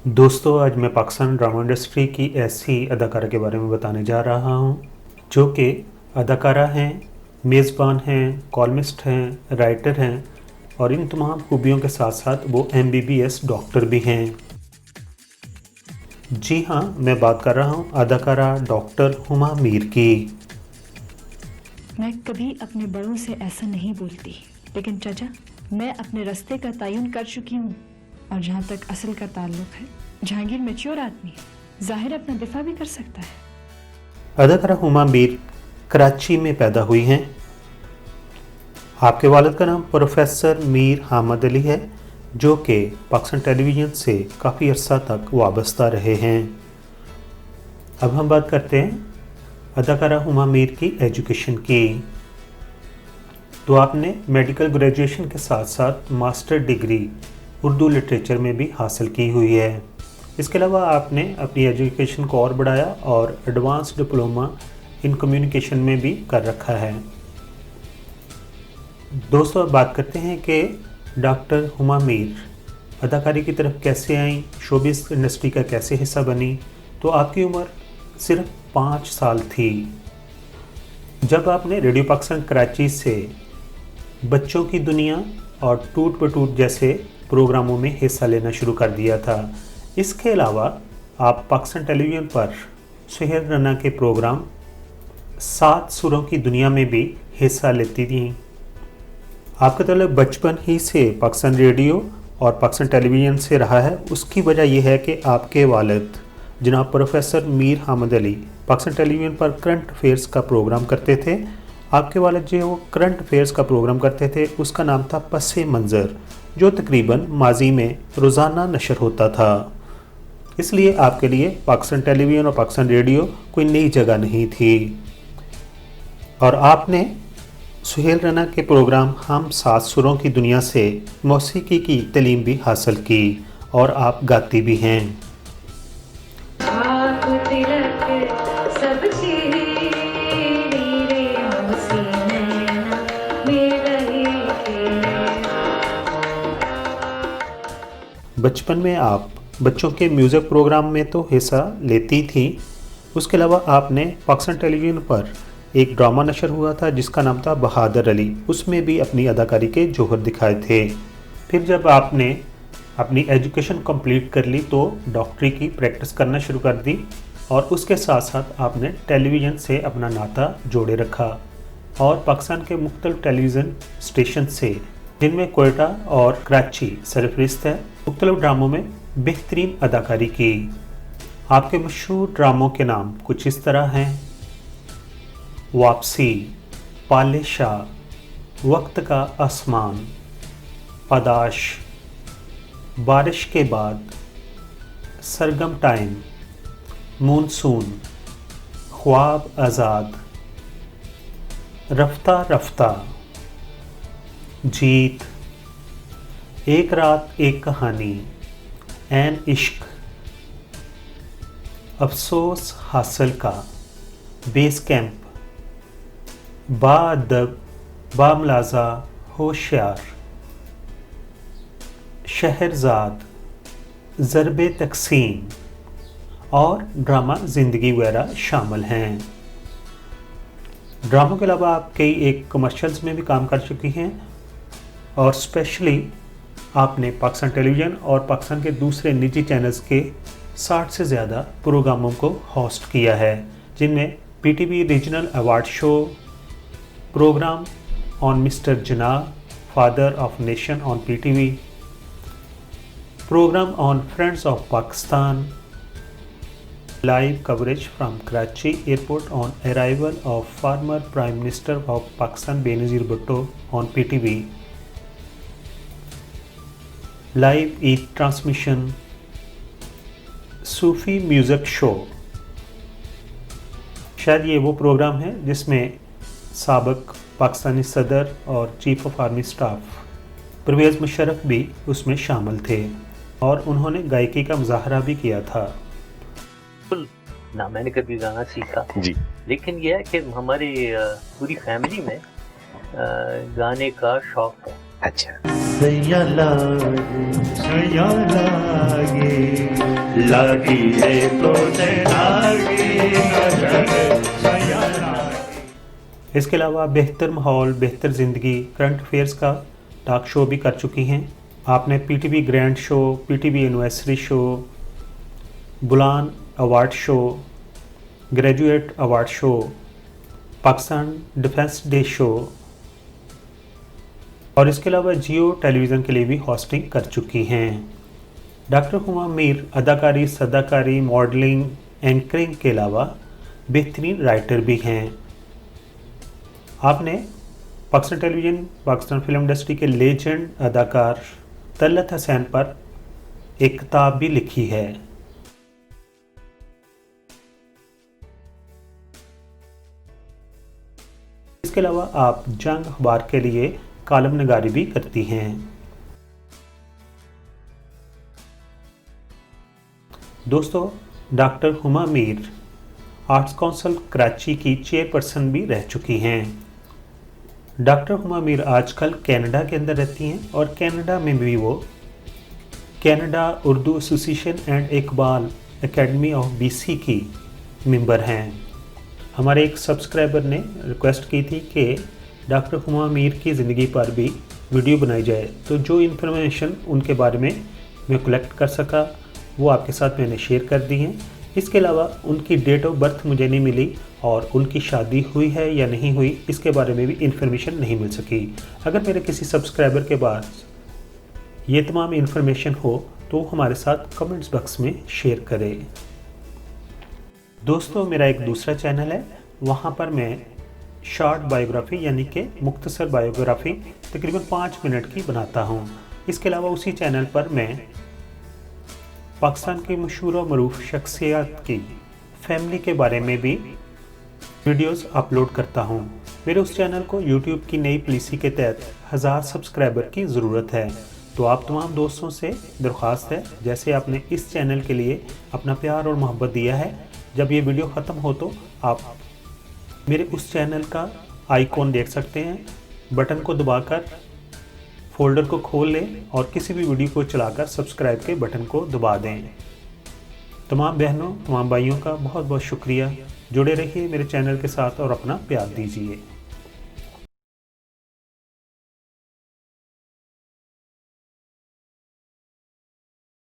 दोस्तों, आज मैं पाकिस्तान ड्रामा इंडस्ट्री की ऐसी अदाकारा के बारे में बताने जा रहा हूँ जो कि अदाकारा हैं, मेज़बान हैं, कॉलमिस्ट हैं, राइटर हैं और इन तमाम खूबियों के साथ साथ वो MBBS डॉक्टर भी हैं। जी हाँ, मैं बात कर रहा हूँ अदाकारा डॉक्टर हुमा मीर की। मैं कभी अपने बड़ों से ऐसा नहीं बोलती, लेकिन चाचा, मैं अपने रास्ते का तयन कर चुकी हूँ। और जहाँ तक असल का ताल्लुक है, जहांगीर मैच्योर आदमी है, जाहिर अपना दिफा भी कर सकता है। अदाकारा हुमा मीर कराची में पैदा हुई हैं। आपके वालिद का नाम प्रोफेसर मीर हामिद अली है, जो कि पाकिस्तान टेलीविज़न से काफ़ी अर्सा तक वाबस्ता रहे हैं। अब हम बात करते हैं अदाकारा हुमा मीर की एजुकेशन की। तो आपने मेडिकल ग्रेजुएशन के साथ साथ मास्टर डिग्री उर्दू लिटरेचर में भी हासिल की हुई है। इसके अलावा आपने अपनी एजुकेशन को और बढ़ाया और एडवांस डिप्लोमा इन कम्युनिकेशन में भी कर रखा है। दोस्तों, अब बात करते हैं कि डॉक्टर हुमा मीर अदाकारी की तरफ कैसे आई, शोबिज़ इंडस्ट्री का कैसे हिस्सा बनी। तो आपकी उम्र सिर्फ 5 साल थी जब आपने रेडियो पाकिस्तान कराची से बच्चों की दुनिया और टूट बटूट जैसे प्रोग्रामों में हिस्सा लेना शुरू कर दिया था। इसके अलावा आप पाकिस्तान टेलीविज़न पर सुहेल रना के प्रोग्राम 7 सुरों की दुनिया में भी हिस्सा लेती थी। आपका ताल्लुक बचपन ही से पाकिस्तान रेडियो और पाकिस्तान टेलीविज़न से रहा है। उसकी वजह यह है कि आपके वालिद जनाब प्रोफेसर मीर हामिद अली पाकिस्तान टेलीविज़न पर करंट अफेयर्स का प्रोग्राम करते थे। आपके वालिद जो करंट अफेयर्स का प्रोग्राम करते थे उसका नाम था पसे मंज़र, जो तकरीबन माजी में रोज़ाना नशर होता था। इसलिए आपके लिए पाकिस्तान टेलीविज़न और पाकिस्तान रेडियो कोई नई जगह नहीं थी। और आपने सुहेल रना के प्रोग्राम हम 7 सुरों की दुनिया से मौसीकी की तालीम भी हासिल की और आप गाती भी हैं। बचपन में आप बच्चों के म्यूज़िक प्रोग्राम में तो हिस्सा लेती थी। उसके अलावा आपने पाकिस्तान टेलीविज़न पर एक ड्रामा नशर हुआ था जिसका नाम था बहादुर अली, उसमें भी अपनी अदाकारी के जौहर दिखाए थे। फिर जब आपने अपनी एजुकेशन कंप्लीट कर ली तो डॉक्टरी की प्रैक्टिस करना शुरू कर दी और उसके साथ साथ आपने टेलीविज़न से अपना नाता जोड़े रखा और पाकिस्तान के मुख्तलिफ टेलीविज़न स्टेशन से, जिनमें कोयटा और कराची सरफरिस्त है, मुख्तलिफ ड्रामों में बेहतरीन अदाकारी की। आपके मशहूर ड्रामों के नाम कुछ इस तरह हैं: वापसी, पाले शाह, वक्त का आसमान, पादाश, बारिश के बाद, सरगम टाइम, मूनसून, ख्वाब आज़ाद, रफ्ता रफ्ता, जीत, एक रात एक कहानी, ऐन इश्क, अफसोस हासिल का, बेस कैंप, बाअदब, बामलाजा, होशियार, शहरजाद, ज़रबे तकसीम और ड्रामा ज़िंदगी वगैरह शामिल हैं। ड्रामों के अलावा आप कई एक कमर्शियल्स में भी काम कर चुकी हैं और स्पेशली आपने पाकिस्तान टेलीविज़न और पाकिस्तान के दूसरे निजी चैनल्स के 60 से ज़्यादा प्रोग्रामों को होस्ट किया है, जिनमें PTV regional award show, programme on mister Jinnah, father of nation on PTV, programme on friends of Pakistan, live coverage from Karachi airport on arrival of former prime minister of Pakistan Benazir Bhutto on PTV, live Eid transmission, Sufi music show. शायद ये वो programme है जिसमें साबिक पाकिस्तानी सदर और chief of army staff Pervez Musharraf भी उसमें शामिल थे और उन्होंने गायकी का मुज़ाहरा भी किया था। ना मैंने कभी गाना सीखा जी, लेकिन यह है कि हमारी पूरी फैमिली में गाने का शौक है। अच्छा। लगी रे तुझे लागी नजर सयाना। इसके अलावा बेहतर माहौल बेहतर ज़िंदगी करंट अफेयर्स का टॉक शो भी कर चुकी हैं। आपने PTV grand show, PTV anniversary show, बुलान award show, graduate award show, Pakistan defence day show और इसके अलावा जियो टेलीविज़न के लिए भी होस्टिंग कर चुकी हैं। डॉक्टर हुमा मीर अदाकारी, सदाकारी, मॉडलिंग, एंकरिंग के अलावा बेहतरीन राइटर भी हैं। आपने Pakistan television, Pakistan film industry के लेजेंड अदाकार तलत हसैन पर एक किताब भी लिखी है। इसके अलावा आप जंग अखबार के लिए कॉलम नगारी भी करती हैं। दोस्तों, doctor Huma Mir arts council Karachi की चेयरपर्सन भी रह चुकी हैं। डॉक्टर हुमा मीर आजकल कनाडा के अंदर रहती हैं और कनाडा में भी वो Canada Urdu association and Iqbal academy of BC की मेंबर हैं। हमारे एक सब्सक्राइबर ने रिक्वेस्ट की थी कि डॉक्टर हुमा मीर की ज़िंदगी पर भी वीडियो बनाई जाए, तो जो इन्फॉर्मेशन उनके बारे में मैं कलेक्ट कर सका वो आपके साथ मैंने शेयर कर दी हैं। इसके अलावा उनकी डेट ऑफ बर्थ मुझे नहीं मिली और उनकी शादी हुई है या नहीं हुई इसके बारे में भी इन्फॉर्मेशन नहीं मिल सकी। अगर मेरे किसी सब्सक्राइबर के पास ये तमाम इन्फॉर्मेशन हो तो हमारे साथ कमेंट्स बॉक्स में शेयर करें। दोस्तों, मेरा एक दूसरा चैनल है, वहाँ पर मैं शॉर्ट बायोग्राफी यानी कि मुख्तसर बायोग्राफी तकरीबन 5 मिनट की बनाता हूँ। इसके अलावा उसी चैनल पर मैं पाकिस्तान की मशहूर और मरूफ शख्सियत की फैमिली के बारे में भी वीडियोस अपलोड करता हूँ। मेरे उस चैनल को यूट्यूब की नई पॉलिसी के तहत 1000 सब्सक्राइबर की ज़रूरत है, तो आप तमाम दोस्तों से दरख्वास्त है, जैसे आपने इस चैनल के लिए अपना प्यार और मोहब्बत दिया है, जब ये वीडियो ख़त्म हो तो आप मेरे उस चैनल का आइकॉन देख सकते हैं, बटन को दबाकर फोल्डर को खोल लें और किसी भी वीडियो को चलाकर सब्सक्राइब के बटन को दबा दें। तमाम बहनों, तमाम भाइयों का बहुत बहुत शुक्रिया। जुड़े रहिए मेरे चैनल के साथ और अपना प्यार दीजिए।